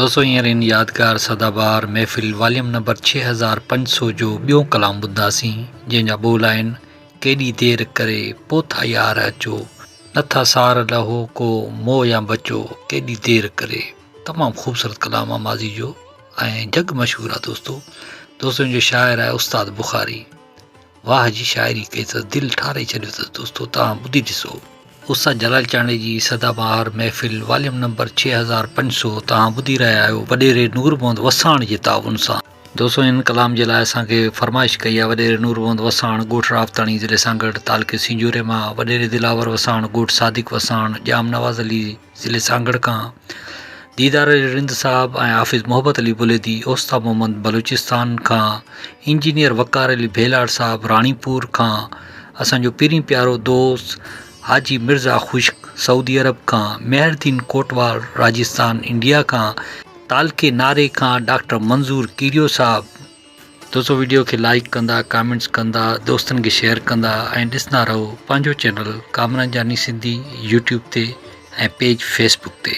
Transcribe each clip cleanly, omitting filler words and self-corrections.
दोस्तों हींअर इन यादगार सदाबहार महफ़िल वॉल्यूम नंबर 6500 जो ॿियो कलाम ॿुधासीं, जंहिंजा ॿोल आहिनि केॾी देरि करे पोथा यार अचो, नथा सार लहो को मोह या बचो, केॾी देरि करे। तमामु ख़ूबसूरत कलाम आहे माज़ी जो ऐं जग मशहूरु आहे। दोस्तों जो शाइर आहे उस्ताद बुखारी। वाह जी शाइरी कई अथसि, दिलि ठारे छॾियो अथसि। दोस्तों तव्हां ॿुधी ॾिसो। उस्ताद जलाल चांडे जी सदाबहार महफ़िल वॉल्यूम नंबर 6500 तव्हां ॿुधी रहिया आहियो वॾेरे नूर मोहम्मद वसाण जे ताउन सां। दोस्तों इन कलाम जे लाइ असांखे फरमाइश कई आहे वॾेरे नूर मोहम्मद वसाण ॻोठ रावताणी ज़िले सांगड़ तालुके सिंजूरे मां, वॾेरे दिलावर वसाण ॻोठ सादिक वसाण जाम नवाज़ अली ज़िले सांगड़ खां, दीदार रिंद साहब ऐं हाफ़िज़ मोहब्बत अली बुलेदी ओस्ता मोहम्मद बलूचिस्तान खां, इंजीनियर वकार अली भेलाड़ साहब राणीपुर खां, असांजो पहिरीं प्यारो दोस्त हाजी मिर्ज़ा ख़ुश्क सऊदी अरब खां, मेहरदीन कोटवाल राजस्थान इंडिया खां, तालके नारे खां डॉक्टर मंज़ूर कीरियो साहब। दोस्तों वीडियो खे लाइक कंदा, कमेंट्स कंदा, दोस्तनि खे शेयर कंदा ऐं ॾिसंदा रहो पंहिंजो चैनल कामरान जानी सिंधी यूट्यूब ते ऐं पेज फेसबुक ते।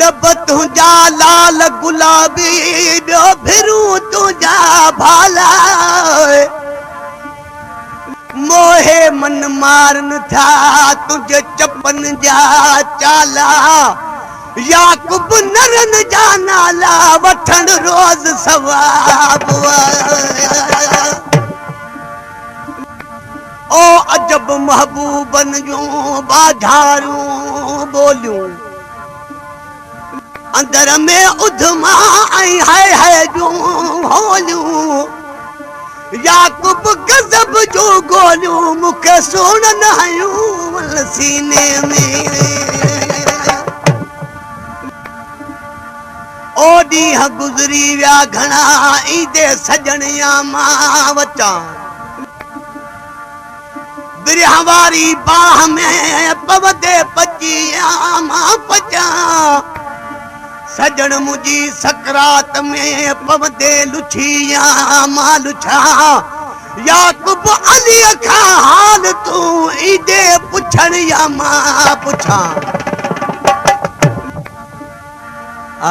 लब तुझा लाल गुलाबी ॿियो फिरूं तुझा भाला, मोहे मन मारन था तुझे चपन जा चाला, याकूब नरन जा नाला वठण रोज़ सवाब। ओ अजब महबूबन जूं बाधारूं बोलियूं, अंदर में उधमा आई है जूं होलियूं, याकूब गज़ब जो गोलियूं मुखे सुनन आयूं सीने में। ओ ॾींहं गुज़री विया घणा ईंदे सजणिया मां वचां, बिरह वारी बाह में पवदे पचिया मां पचां, सजण मुझी सकरात में पवदे लुछिया मां लुछा, याकूब अली खां हाल तू ईदे पुछण या मां पुछा।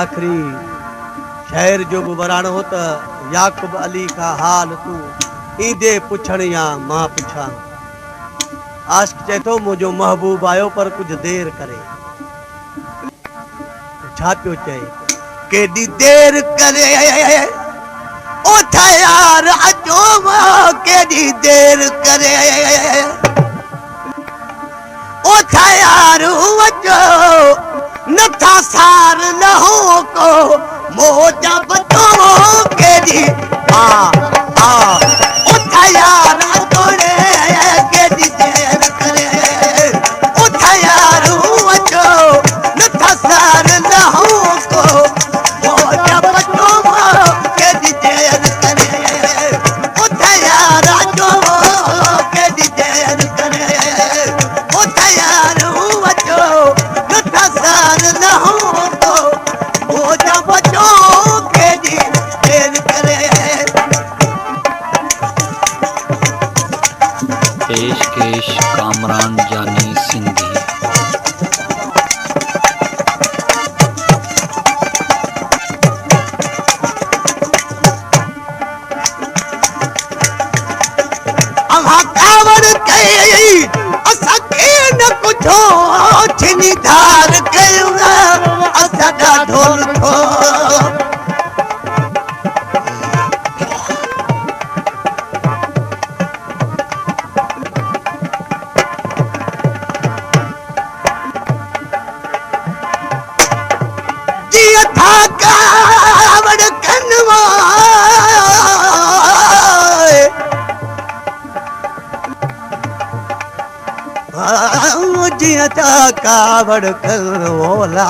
आखिरी शहर जो गुबरान हो त याकूब अली खां हाल तू ईदे पुछण या मां पुछा। आशिक़ चए थो मुंहिंजो महबूब आयो पर कुछ देर करे। छा पियो चए? केॾी देर करे ओ यार अचो, केॾी देर करे ओ यार अचो, नथा सार लहो को मोजा बतो केॾी ओ यार अचो रे, केॾी देर करे ओ यार अचो, नथा सार लहो को मोजा बतो केॾी देर करे ओ यार अचो, केॾी देर करे ओ यार अचो, नथा सार लहो को मोजा बतो केॾी देर करे। पेशकेश कामरान जानी सिंधी। कावड़ कई असांखे न कुझो छिनी धार कयूं, असां ॾाढो लुठो जीअं था कावड़ कनवा, जीअं था कावड़ कनवोला,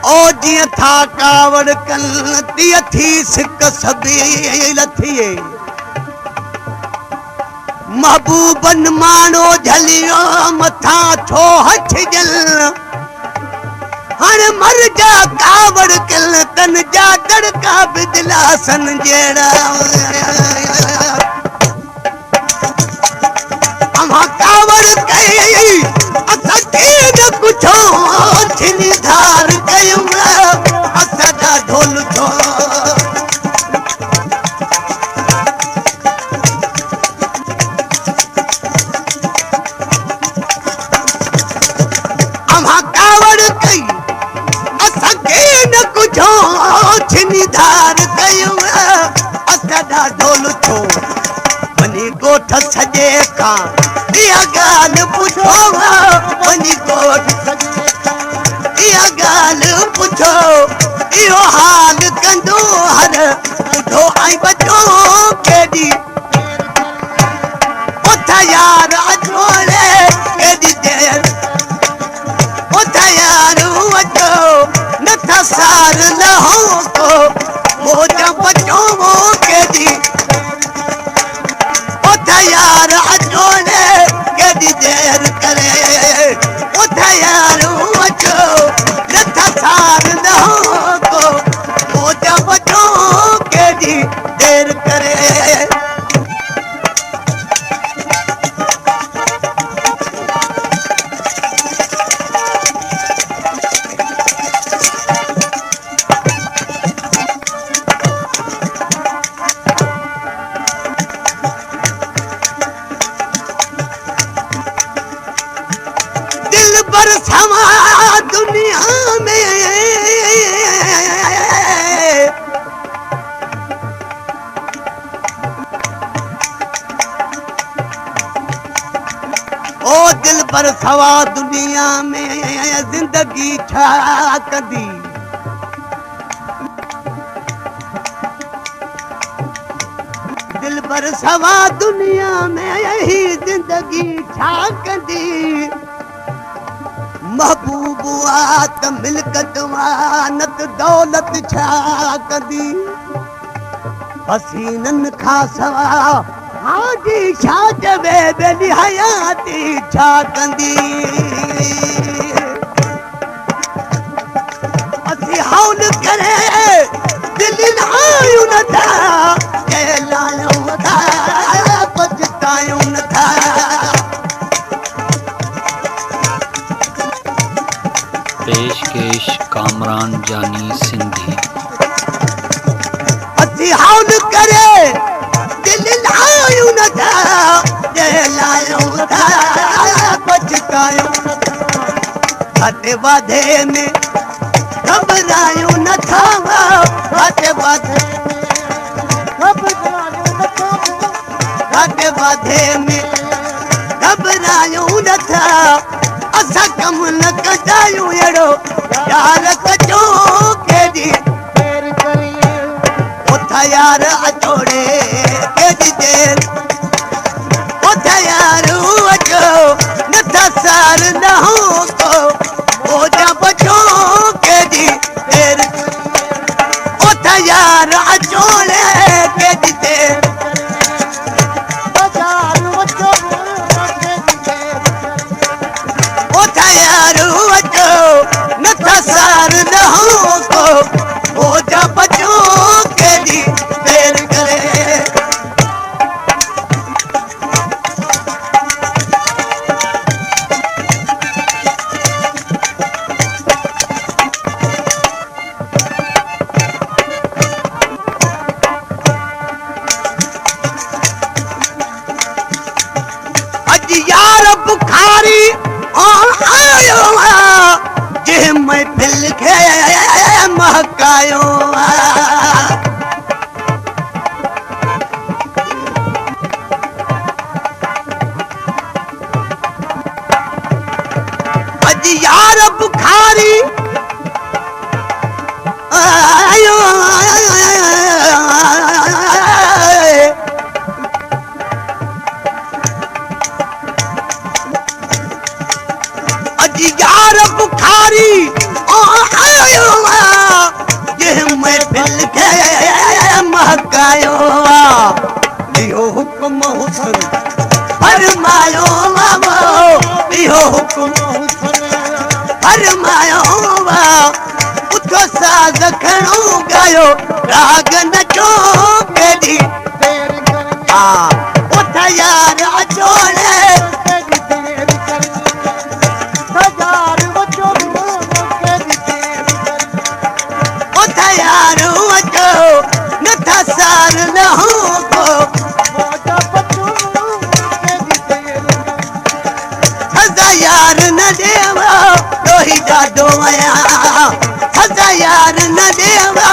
ओ जीअं था कावड़ कन तीअं थी सिक सभी लथिए, महबूबन मानो झलियो मथा छो हथ जल जा कावड़ किल तन जा दड़का बिदलासन जेड़ा अमा कावड़ कई असीन कुछो छिनी धार कयूं असदा ढोल थो अमा कावड़ कई असीन कुछो छिनी धार कयूं असदा ढोल थो वनी गोठ सजे का इहा गाल पुछो वनी गोठ सजे इहा गाल पुछो इहो हाल कंदो हर ॿुधो ऐं बचो केॾी उथ यार अचोड़े केॾी देर उथ यार अचो नथा सार लहो को मोज बचो केॾी उथ यार अचोड़े केॾी देर करे उथ यार अचो नथा सार लहो को मोज बचो केॾी देर करे दिल पर समा दुनिया में ओ दिल पर सवा दुनिया में जिंदगी छा कंदी दिल पर सवा दुनिया में यही जिंदगी छा कंदी महबूबात मिलकत वानत दौलत छा कंदी हसीनन खा सवा हाजी छा जवे बेली हयाती छा कंदी असी हौल करे दिल लायूं नथा के लायूं नथा पछतायूं नथा पेशकेश कामरान जानी सिंधी असी हौल करे दिल लायूं नथा के लायूं नथा पछतायूं नथा घाटे वाधे में घबरायूं नथा घाटे वाधे घाटे वाधे में घबरायूं नथा असां कम न कंदायूं अहिड़ो यार कजो केॾी देर करे उथ यार अचोड़े केॾी देर उथ यार अचो नथा सार लहो को मोजा बचो केॾी देर उथ यार अचोड़े केॾी देर उथ यार अचो नथा सार लहो को मोजा बचो केॾी देर करे अॼु यार बुखारी आयो जंहिं महफ़िल खे महकायो अॼु यार बुखारी आयो अॼु यार बुखारी आयो जंहिं महफ़िल खे महकायो इहो हुकुम हुसन फरमायो इहो हुकुम हुसन फरमायो साज खणो गायो राग नचो केॾी हाँ उठ यार अचोड़े उठ यार अचो नथा सार लहूं को सदा यार न देवा दोही ॾाढो मया सदा यार न देवा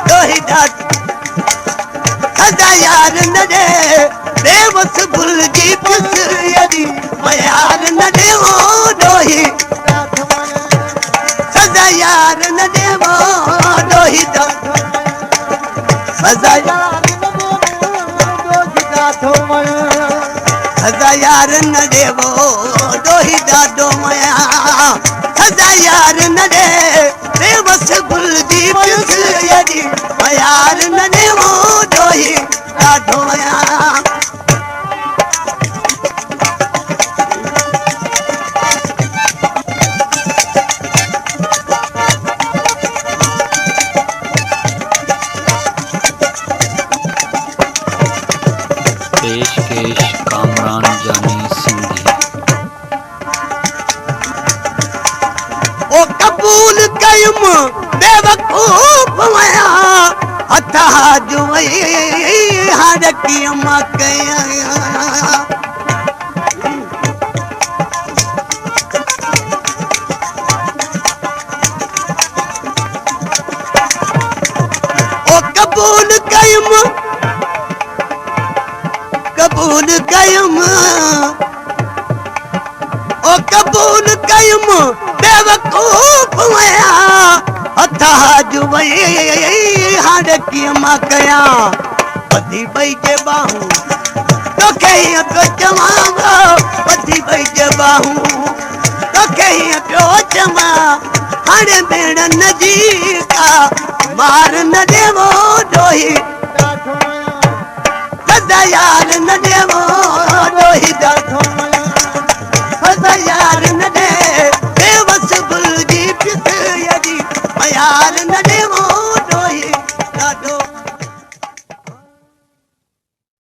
दोही ॾाढो सदा यार न दे बेवस भुलजी पिस यदि मयार न देवो दोही सदा यार न देवो दोही सदा यार न देवो दोही ॾाढो मया सदा यार न दे बेवस भुलजी पिस यदि मयार न देवो दोही ॾाढो मया पेशकेश कामरान जानी सिंधी। ओ कबूल कयुम बेवकूफ मया हथा जुवई हर कियम कया ओ कबूल कयुम ओ कबूल कयुम बेवकूफ मया हथा जुवई हाड कियम कया बधी बई जे बाहूं तोखे पियो चवां बधी बई जे बाहूं तोखे पियो चवां हाणे भेण नजीका मार न देवो दोही सदा यार न देवो दोही सदा यार